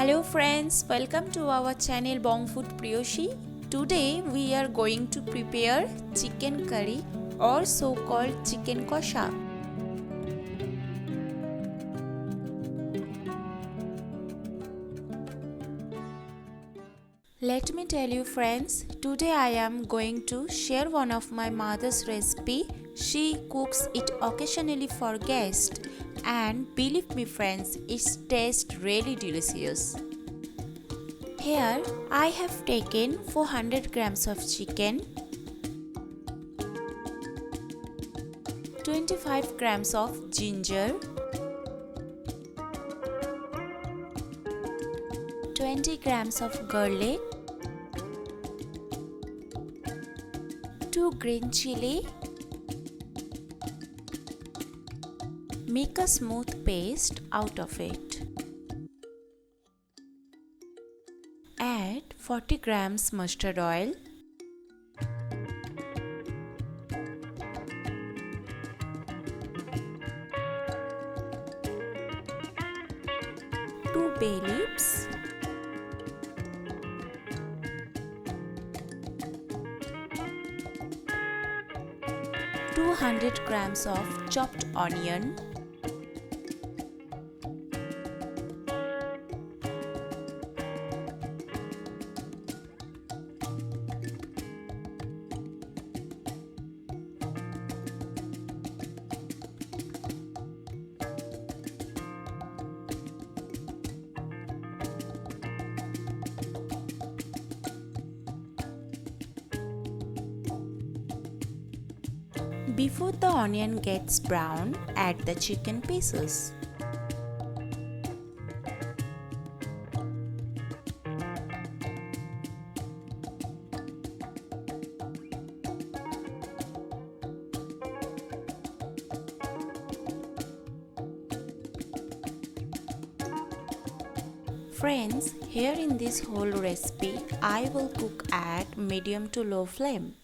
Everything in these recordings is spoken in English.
Hello friends, welcome to our channel Bong Food Priyoshi. Today we are going to prepare chicken curry or so-called chicken kosha. Let me tell you friends, today I am going to share one of my mother's recipe. She cooks it occasionally for guests and believe me friends, it tastes really delicious. Here I have taken 400 grams of chicken, 25 grams of ginger, 20 grams of garlic, 2 green chili. Make a smooth paste out of it. Add 40 grams mustard oil, 2 bay leaves, 200 grams of chopped onion, Before the onion gets brown, add the chicken pieces. Friends, here in this whole recipe, I will cook at medium to low flame.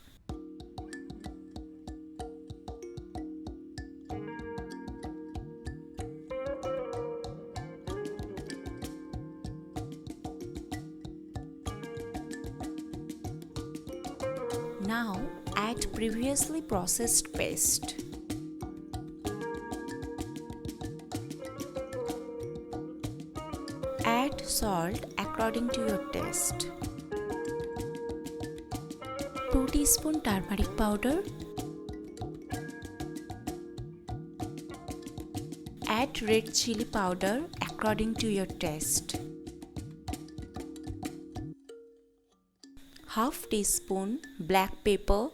Now add previously processed paste. Add salt according to your taste. 2 teaspoon turmeric powder. Add red chili powder according to your taste. Half teaspoon black pepper,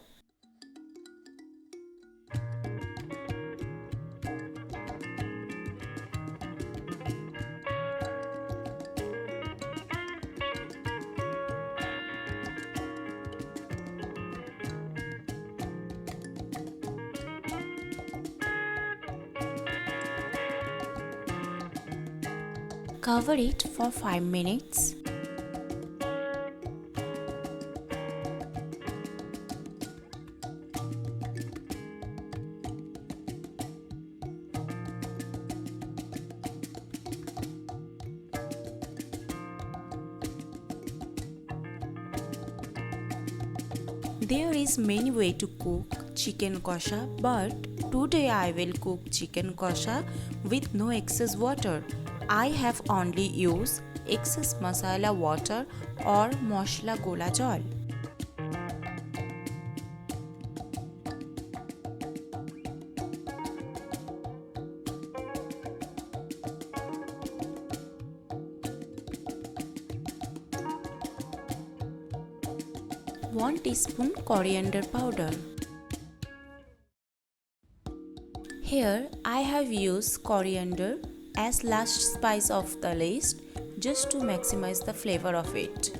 cover it for 5 minutes. There is many way to cook chicken kosha, but today I will cook chicken kosha with no excess water. I have only used excess masala water or mashla gola jal. One teaspoon coriander powder. Here I have used coriander as last spice of the list just to maximize the flavor of it.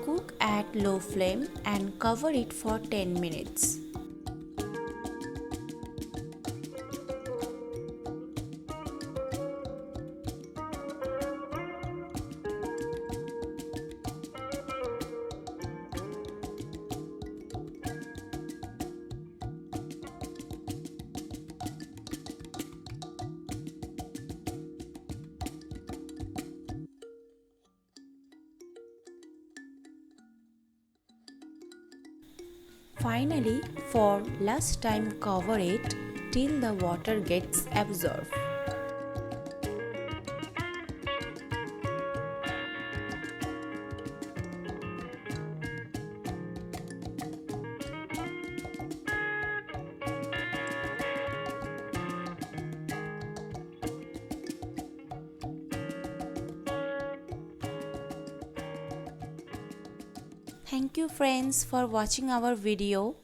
Cook at low flame and cover it for 10 minutes. Finally, for last time, cover it till the water gets absorbed. Thank you friends for watching our video.